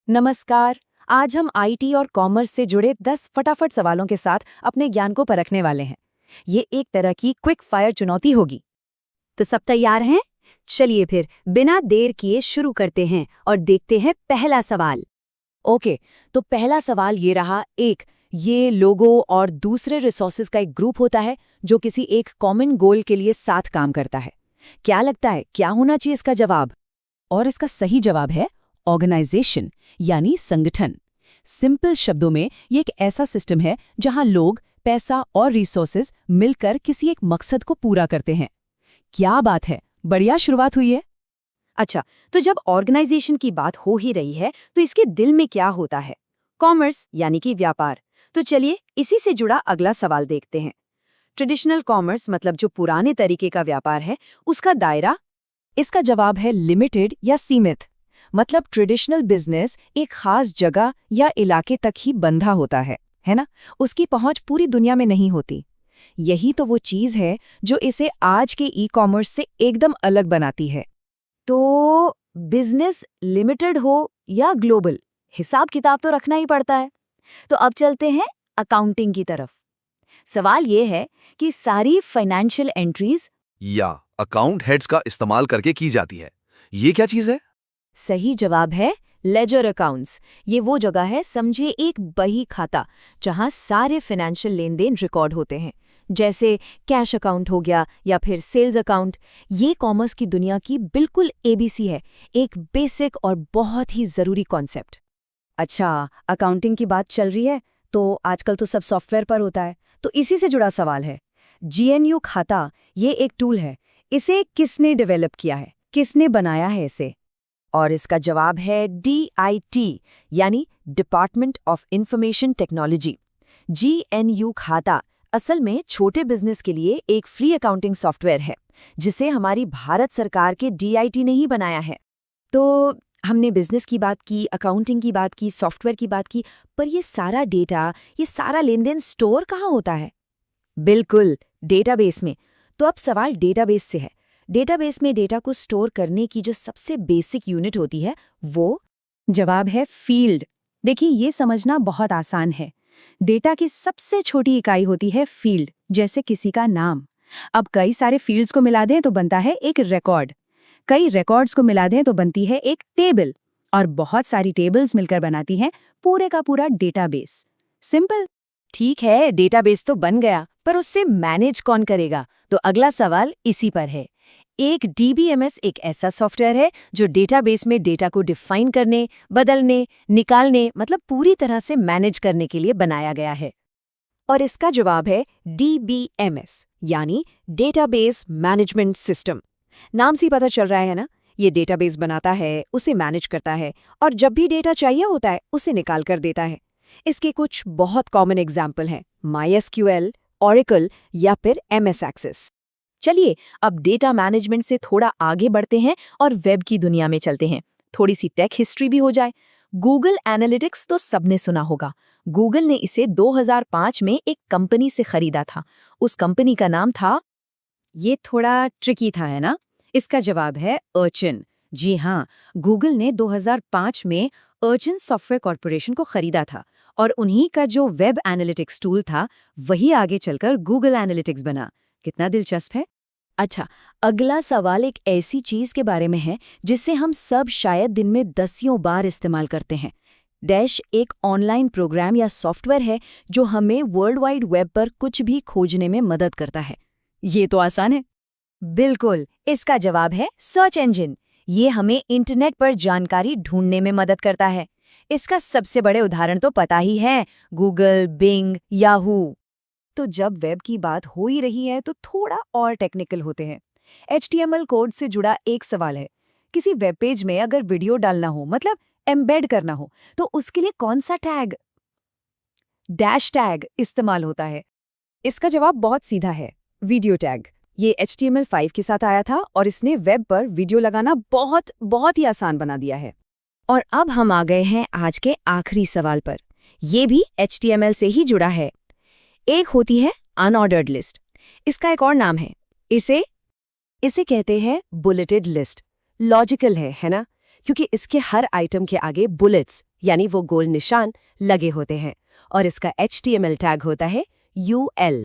नमस्कार। आज हम आईटी और कॉमर्स से जुड़े 10 फटाफट सवालों के साथ अपने ज्ञान को परखने वाले हैं। ये एक तरह की क्विक फायर चुनौती होगी। तो सब तैयार हैं? चलिए फिर बिना देर किए शुरू करते हैं और देखते हैं पहला सवाल। ओके, तो पहला सवाल ये रहा। ये लोगो और दूसरे रिसोर्सेज का एक ग्रुप होता है जो किसी एक कॉमन गोल के लिए साथ काम करता है। क्या लगता है क्या होना चाहिए इसका जवाब? और इसका सही जवाब है ऑर्गेनाइजेशन, यानी संगठन। सिंपल शब्दों में ये एक ऐसा सिस्टम है जहां लोग, पैसा और रिसोर्सेज मिलकर किसी एक मकसद को पूरा करते हैं। क्या बात है, बढ़िया शुरुआत हुई है। अच्छा, तो जब ऑर्गेनाइजेशन की बात हो ही रही है तो इसके दिल में क्या होता है? कॉमर्स यानी कि व्यापार। तो चलिए इसी से जुड़ा अगला सवाल देखते हैं। ट्रेडिशनल कॉमर्स मतलब जो पुराने तरीके का व्यापार है, उसका दायरा? इसका जवाब है लिमिटेड या सीमित। मतलब ट्रेडिशनल बिजनेस एक खास जगह या इलाके तक ही बंधा होता है ना? उसकी पहुंच पूरी दुनिया में नहीं होती। यही तो वो चीज है जो इसे आज के ई कॉमर्स से एकदम अलग बनाती है। तो बिजनेस लिमिटेड हो या ग्लोबल, हिसाब किताब तो रखना ही पड़ता है। तो अब चलते हैं अकाउंटिंग की तरफ। सवाल ये है कि सारी फाइनेंशियल एंट्रीज या अकाउंट हेड्स का इस्तेमाल करके की जाती है। ये क्या चीज है? सही जवाब है लेजर अकाउंट्स। ये वो जगह है, समझे, एक बही खाता जहां सारे फाइनेंशियल लेन देन रिकॉर्ड होते हैं, जैसे कैश अकाउंट हो गया या फिर सेल्स अकाउंट। ये कॉमर्स की दुनिया की बिल्कुल एबीसी है, एक बेसिक और बहुत ही जरूरी कॉन्सेप्ट। अच्छा, अकाउंटिंग की बात चल रही है तो आजकल तो सब सॉफ्टवेयर पर होता है, तो इसी से जुड़ा सवाल है। जीएनयू खाता ये एक टूल है, इसे किसने डेवलप किया है, किसने बनाया है इसे? और इसका जवाब है DIT, यानी department of information technology. GNU खाता असल में छोटे बिजनेस के लिए एक फ्री अकाउंटिंग सॉफ्टवेयर है जिसे हमारी भारत सरकार के DIT ने ही बनाया है। तो हमने बिजनेस की बात की, अकाउंटिंग की बात की, सॉफ्टवेयर की बात की, पर ये सारा डेटा, ये सारा लेन देन स्टोर कहाँ होता है? बिल्कुल, डेटाबेस में। तो अब सवाल डेटाबेस से है। डेटाबेस में डेटा को स्टोर करने की जो सबसे बेसिक यूनिट होती है वो? जवाब है फील्ड। देखिए, ये समझना बहुत आसान है। डेटा की सबसे छोटी इकाई होती है फील्ड, जैसे किसी का नाम। अब कई सारे फील्ड्स को मिला दें तो बनता है एक रिकॉर्ड। कई रिकॉर्ड्स को मिला दें तो बनती है एक टेबल, और बहुत सारी टेबल्स मिलकर बनाती हैं पूरे का पूरा डेटाबेस। सिंपल। ठीक है, डेटाबेस तो बन गया, पर उससे मैनेज कौन करेगा? तो अगला सवाल इसी पर है। एक DBMS एक ऐसा सॉफ्टवेयर है जो डेटाबेस में डेटा को डिफाइन करने, बदलने, निकालने, मतलब पूरी तरह से मैनेज करने के लिए बनाया गया है। और इसका जवाब है DBMS, यानी डेटाबेस मैनेजमेंट सिस्टम। नाम से ही पता चल रहा है ना, ये डेटाबेस बनाता है, उसे मैनेज करता है, और जब भी डेटा चाहिए होता है उसे निकाल कर देता है। इसके कुछ बहुत कॉमन एग्जाम्पल हैं, MySQL, Oracle या फिर MS Access। चलिए अब डेटा मैनेजमेंट से थोड़ा आगे बढ़ते हैं और वेब की दुनिया में चलते हैं। थोड़ी सी टेक हिस्ट्री भी हो जाए। गूगल एनालिटिक्स तो सबने सुना होगा। गूगल ने इसे 2005 में एक कंपनी से खरीदा था। उस कंपनी का नाम था, ये थोड़ा ट्रिकी था है ना? इसका जवाब है अर्चिन। जी हाँ, गूगल ने 2005 में अर्चिन सॉफ्टवेयर कॉर्पोरेशन को खरीदा था, और उन्हीं का जो वेब एनालिटिक्स टूल था वही आगे चलकर गूगल एनालिटिक्स बना। कितना दिलचस्प है। अच्छा, अगला सवाल एक ऐसी चीज के बारे में है जिसे हम सब शायद दिन में दसियों बार इस्तेमाल करते हैं। डैश एक ऑनलाइन प्रोग्राम या सॉफ्टवेयर है जो हमें वर्ल्ड वाइड वेब पर कुछ भी खोजने में मदद करता है। ये तो आसान है। बिल्कुल, इसका जवाब है सर्च इंजन। ये हमें इंटरनेट पर जानकारी ढूंढने में मदद करता है। इसका सबसे बड़े उदाहरण तो पता ही है, गूगल, बिंग, याहू। तो जब वेब की बात हो ही रही है तो थोड़ा और टेक्निकल होते हैं। HTML कोड से जुड़ा एक सवाल है। किसी वेब पेज में अगर वीडियो डालना हो, मतलब एम्बेड करना हो, तो उसके लिए कौन सा टैग, डैश टैग, इस्तेमाल होता है? इसका जवाब बहुत सीधा है, वीडियो टैग। ये HTML5 के साथ आया था और इसने वेब पर वीडियो लगाना बहुत बहुत ही आसान बना दिया है। और अब हम आ गए हैं आज के आखिरी सवाल पर। ये भी HTML से ही जुड़ा है। एक होती है अनऑर्डर्ड लिस्ट। इसका एक और नाम है, इसे कहते हैं बुलेटेड लिस्ट। लॉजिकल है ना? क्योंकि इसके हर आइटम के आगे बुलेट्स यानी वो गोल निशान लगे होते हैं, और इसका HTML टैग होता है UL।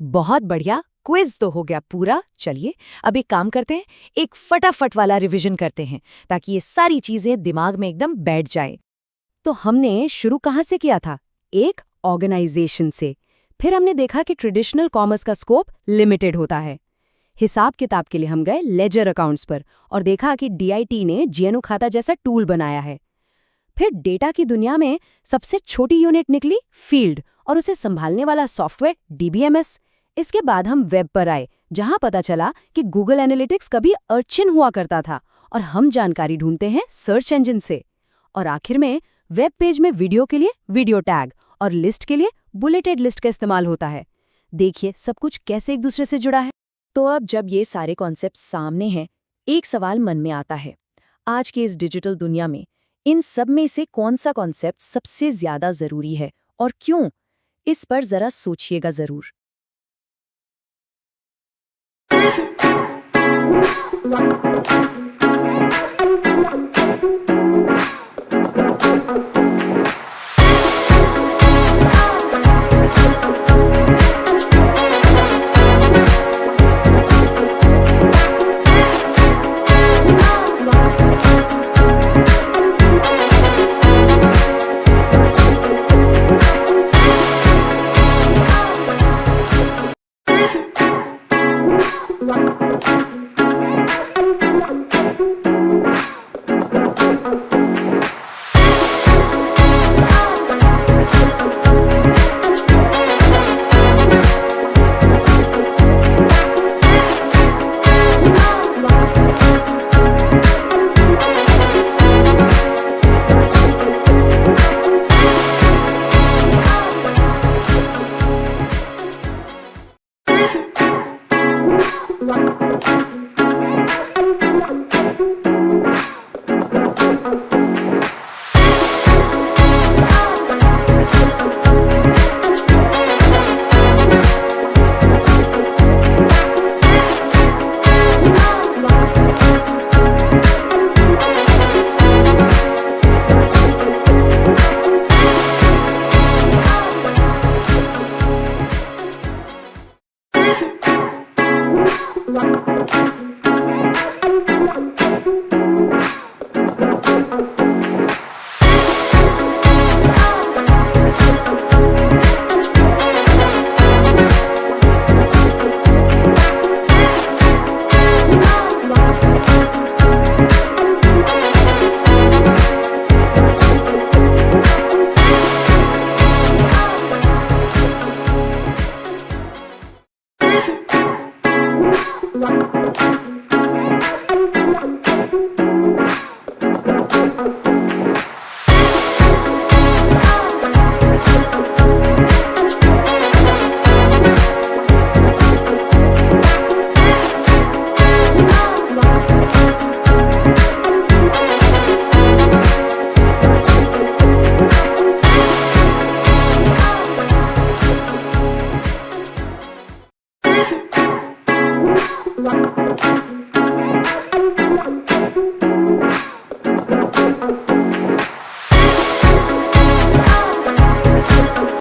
बहुत बढ़िया, क्विज तो हो गया पूरा। चलिए अब एक काम करते हैं, एक फटाफट वाला रिवीजन करते हैं ताकि ये सारी चीजें दिमाग में एकदम बैठ जाए। तो हमने शुरू कहाँ से किया था? एक ऑर्गेनाइजेशन से। फिर हमने देखा कि ट्रेडिशनल कॉमर्स का स्कोप लिमिटेड होता है। हिसाब किताब के लिए हम गए लेजर अकाउंट्स पर और देखा कि DIT ने GNU खाता जैसा टूल बनाया है। फिर डेटा की दुनिया में सबसे छोटी यूनिट निकली फील्ड, और उसे संभालने वाला सॉफ्टवेयर DBMS। इसके बाद हम वेब पर आए, जहां पता चला कि गूगल एनालिटिक्स कभी अर्चिन हुआ करता था और हम जानकारी ढूंढते हैं सर्च इंजन से। और आखिर में वेब पेज में वीडियो के लिए वीडियो टैग और लिस्ट के लिए बुलेटेड लिस्ट का इस्तेमाल होता है। देखिए सब कुछ कैसे एक दूसरे से जुड़ा है। तो अब जब ये सारे कॉन्सेप्ट सामने हैं, एक सवाल मन में आता है, आज की इस डिजिटल दुनिया में इन सब में से कौन सा कॉन्सेप्ट सबसे ज्यादा जरूरी है और क्यों? इस पर जरा सोचिएगा जरूर।